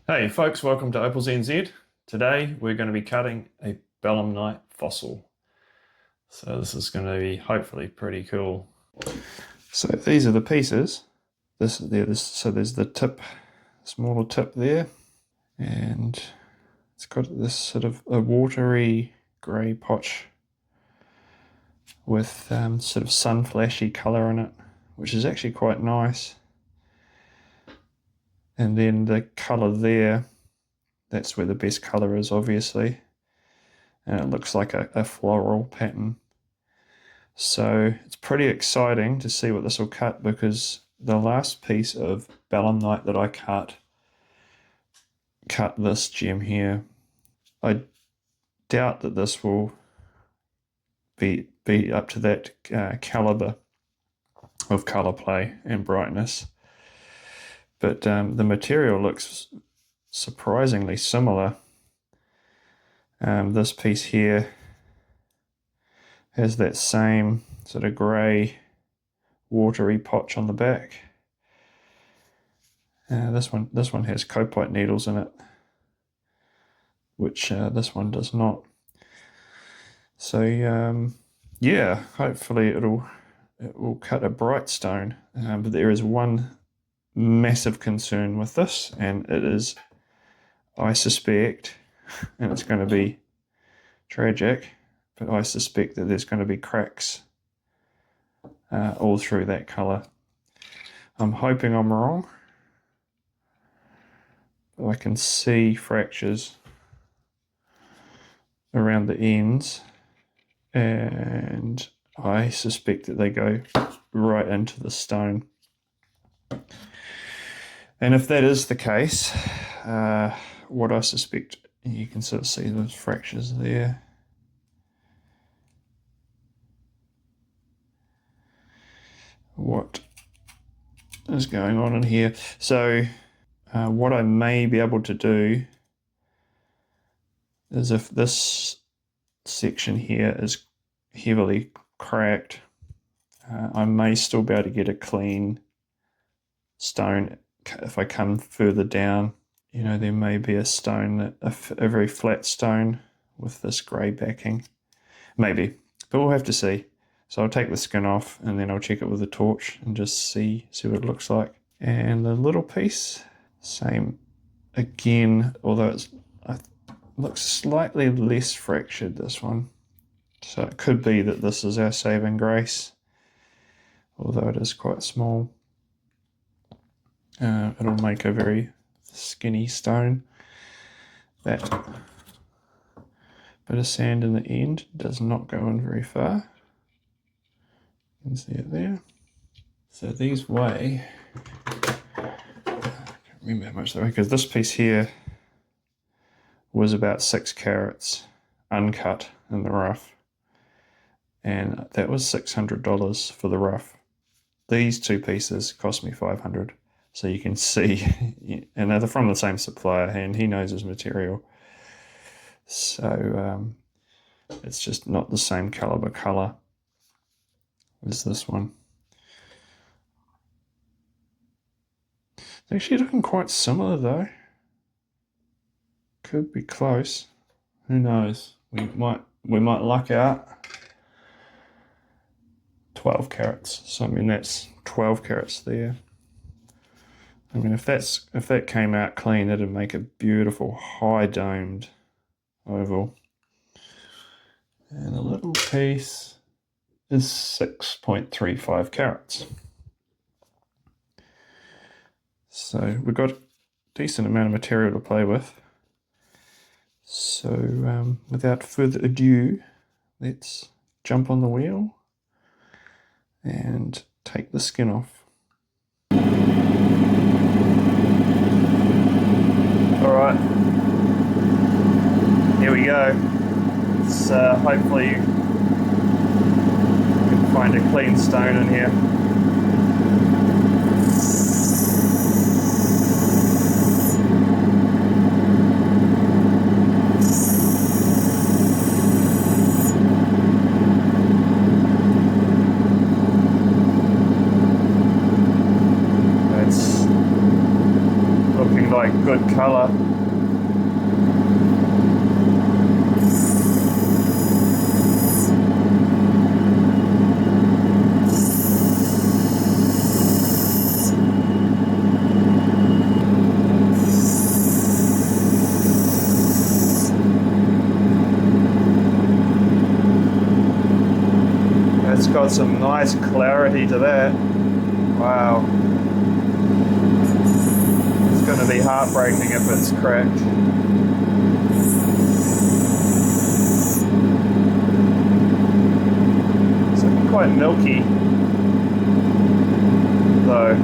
Hey folks, welcome to Opals NZ. Today we're going to be cutting a Belemnite fossil. So this is going to be hopefully pretty cool. So these are the pieces. So there's the tip, smaller tip there, and it's got this sort of a watery grey potch with sort of sun flashy colour in it, which is actually quite nice. And then the colour there, that's where the best colour is, obviously. And it looks like a floral pattern. So it's pretty exciting to see what this will cut, because the last piece of Belemnite that I cut this gem here. I doubt that this will be up to that caliber of color play and brightness. But the material looks surprisingly similar. This piece here has that same sort of grey watery potch on the back. This one has copite needles in it, which this one does not. So yeah, hopefully it will cut a bright stone. But there is one massive concern with this, and it is, I suspect, and it's going to be tragic, but I suspect that there's going to be cracks all through that colour. I'm hoping I'm wrong. But I can see fractures around the ends, and I suspect that they go right into the stone. And if that is the case, what I suspect, you can sort of see those fractures there. What is going on in here? So what I may be able to do is, if this section here is heavily cracked, I may still be able to get a clean stone. If I come further down, you know, there may be a stone, a very flat stone with this grey backing, maybe, but we'll have to see. So I'll take the skin off and then I'll check it with a torch and just see what it looks like. And the little piece, same again, although it looks slightly less fractured, this one. So it could be that this is our saving grace, although it is quite small. It'll make a very skinny stone. That bit of sand in the end does not go in very far. You can see it there. So these weigh, I can't remember how much they weigh, because this piece here was about 6 carats uncut in the rough, and that was $600 for the rough. These two pieces cost me $500. So you can see, and they're from the same supplier, and he knows his material. So it's just not the same caliber color as this one. It's actually looking quite similar though. Could be close. Who knows? We might luck out. 12 carats. So I mean, that's 12 carats there. I mean, if that came out clean, it'd make a beautiful high domed oval. And the little piece is 6.35 carats. So we've got a decent amount of material to play with. So without further ado, let's jump on the wheel and take the skin off. Alright, here we go. It's, hopefully you can find a clean stone in here. It's looking like good colour. It's got some nice clarity to that. Wow. It's going to be heartbreaking if it's cracked. It's looking quite milky, though.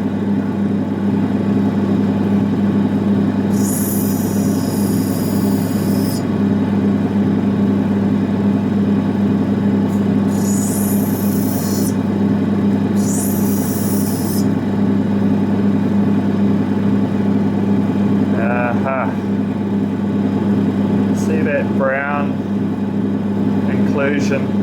See that brown inclusion?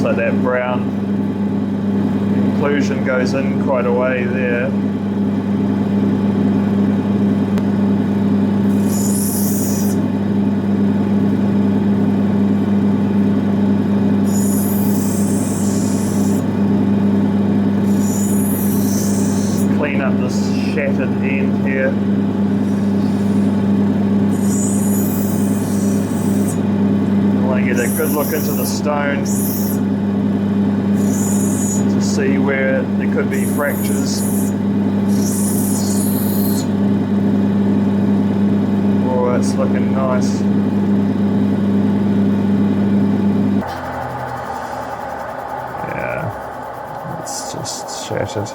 Like that brown inclusion goes in quite a way there. Clean up this shattered end here. I want to get a good look into the stone to see where there could be fractures. Oh, that's looking nice. Yeah, it's just shattered.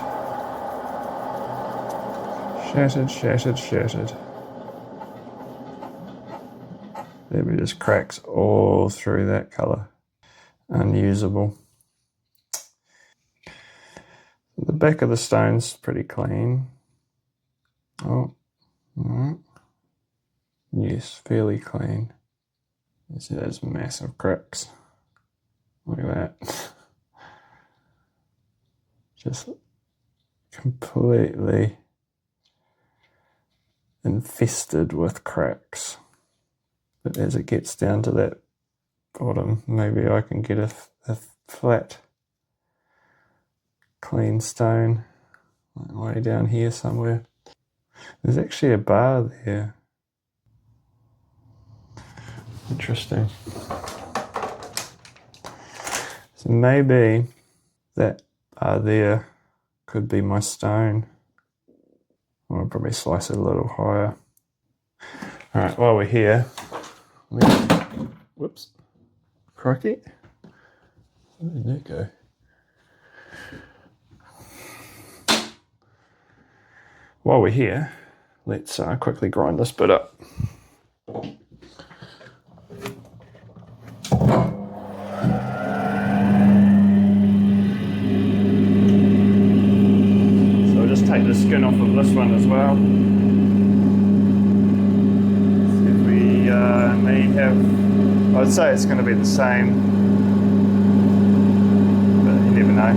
Shattered. There were just cracks all through that colour. Unusable. The back of the stone's pretty clean. Oh, alright. Yes, fairly clean. You see those massive cracks. Look at that. Just completely infested with cracks. But as it gets down to that bottom, maybe I can get a flat, clean stone way down here somewhere. There's actually a bar there. Interesting. So maybe that bar there could be my stone. I'll probably slice it a little higher. All right, while we're here, whoops, crikey, where did that go? While we're here, let's quickly grind this bit up. So I'll just take the skin off of this one as well. See if we may have, I'd say it's going to be the same, but you never know.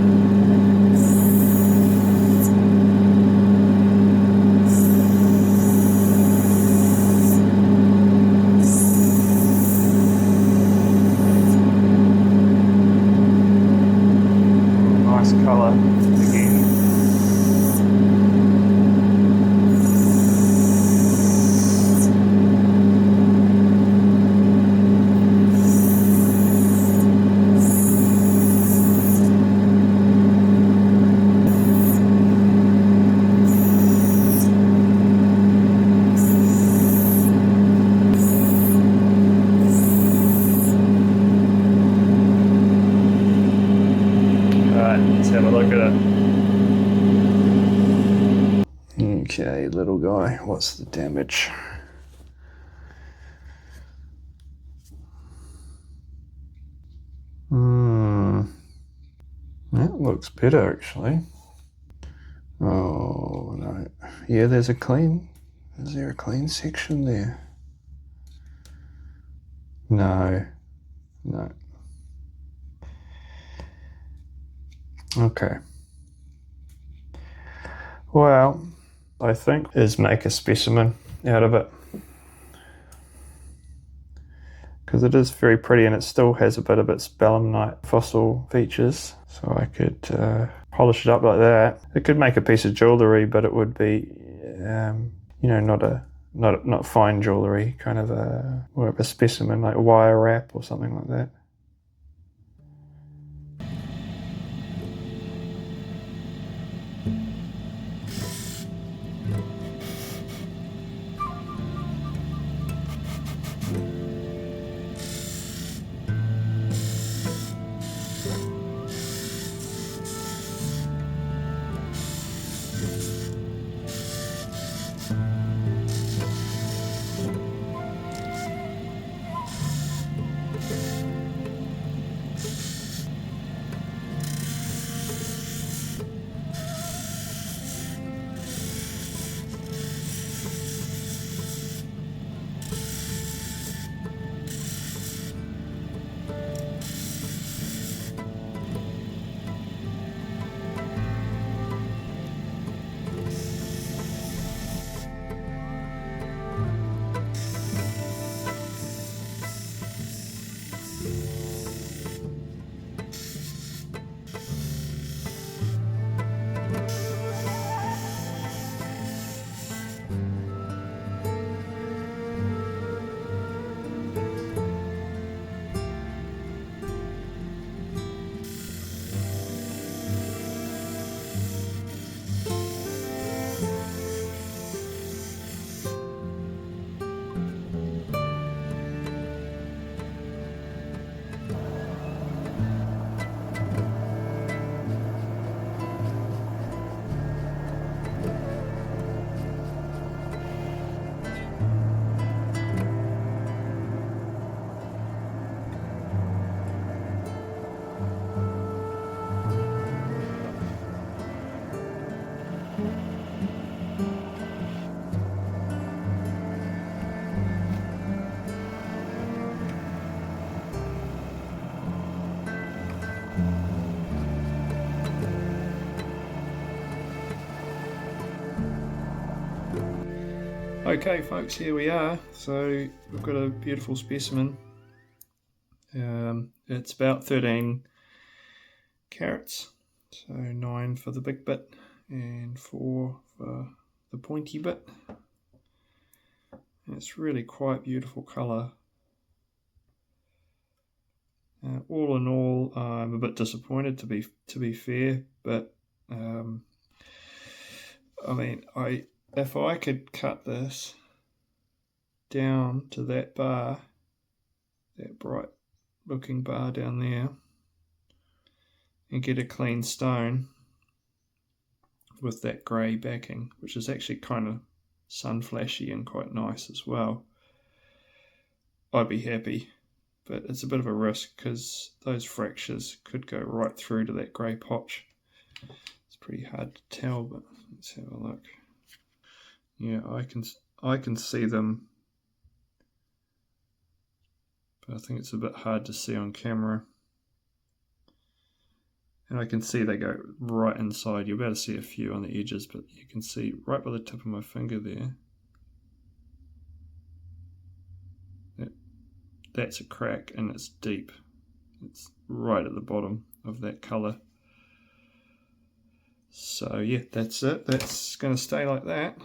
Colour again. Okay, little guy, what's the damage? That looks better actually. Oh no. Yeah, there's a clean. Is there a clean section there? No. No. Okay. Well, I think is make a specimen out of it. Because it is very pretty and it still has a bit of its Belemnite fossil features. So I could polish it up like that. It could make a piece of jewellery, but it would be, not fine jewellery, kind of more of a specimen, like wire wrap or something like that. Okay folks, here we are. So we've got a beautiful specimen. It's about 13 carats, so 9 for the big bit and 4 for the pointy bit. And it's really quite beautiful colour. All in all, I'm a bit disappointed to be fair, but I mean, if I could cut this down to that bar, that bright looking bar down there, and get a clean stone with that grey backing, which is actually kind of sun flashy and quite nice as well, I'd be happy. But it's a bit of a risk because those fractures could go right through to that grey potch. It's pretty hard to tell, but let's have a look. Yeah, I can see them, but I think it's a bit hard to see on camera. And I can see they go right inside. You'll be able to see a few on the edges, but you can see right by the tip of my finger there. That's a crack and it's deep. It's right at the bottom of that colour. So yeah, that's it. That's going to stay like that.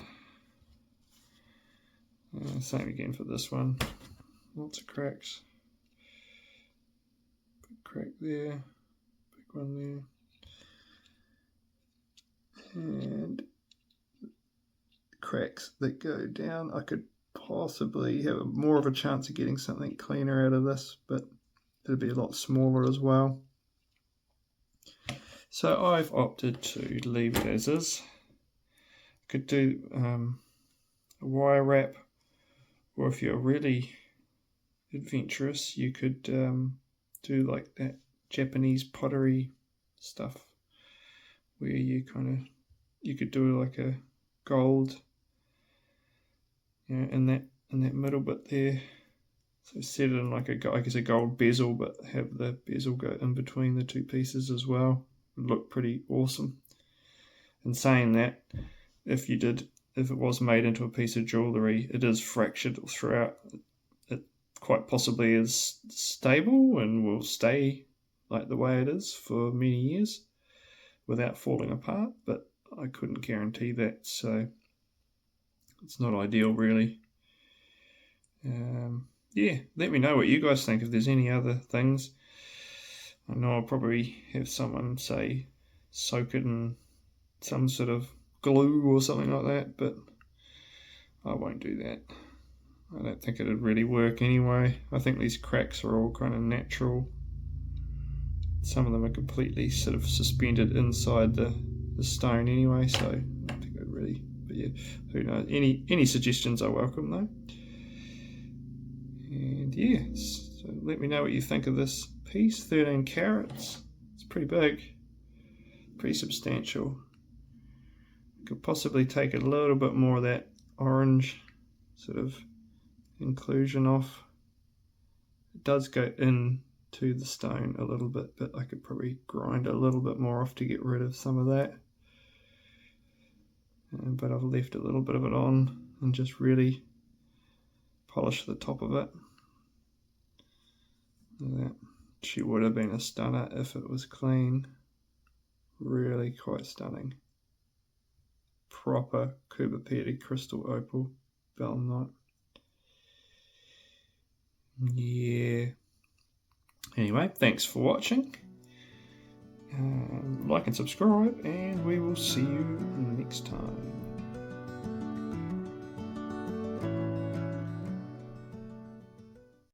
Same again for this one. Lots of cracks. Big crack there. Big one there. And cracks that go down. I could possibly have more of a chance of getting something cleaner out of this, but it'll be a lot smaller as well. So I've opted to leave it as is. Could do a wire wrap, or if you're really adventurous, you could do like that Japanese pottery stuff, where you could do like a gold, in that middle bit there. So set it in like a gold bezel, but have the bezel go in between the two pieces as well. It would look pretty awesome. And saying that, if it was made into a piece of jewellery, it is fractured throughout. It quite possibly is stable and will stay like the way it is for many years without falling apart, but I couldn't guarantee that, so it's not ideal really. Yeah, let me know what you guys think, if there's any other things. I know I'll probably have someone say soak it in some sort of glue or something like that, but I won't do that. I don't think it'd really work anyway. I think these cracks are all kind of natural. Some of them are completely sort of suspended inside the stone anyway, so I don't think it'd really, but yeah, who knows. Any suggestions are welcome though. And yeah, so let me know what you think of this piece. 13 carats. It's pretty big, pretty substantial. Could possibly take a little bit more of that orange sort of inclusion off. It does go into the stone a little bit, but I could probably grind a little bit more off to get rid of some of that. But I've left a little bit of it on and just really polish the top of it. That she would have been a stunner if it was clean. Really quite stunning. Proper cubic crystal opal Belemnite. Yeah. Anyway, thanks for watching. Like and subscribe, and we will see you next time.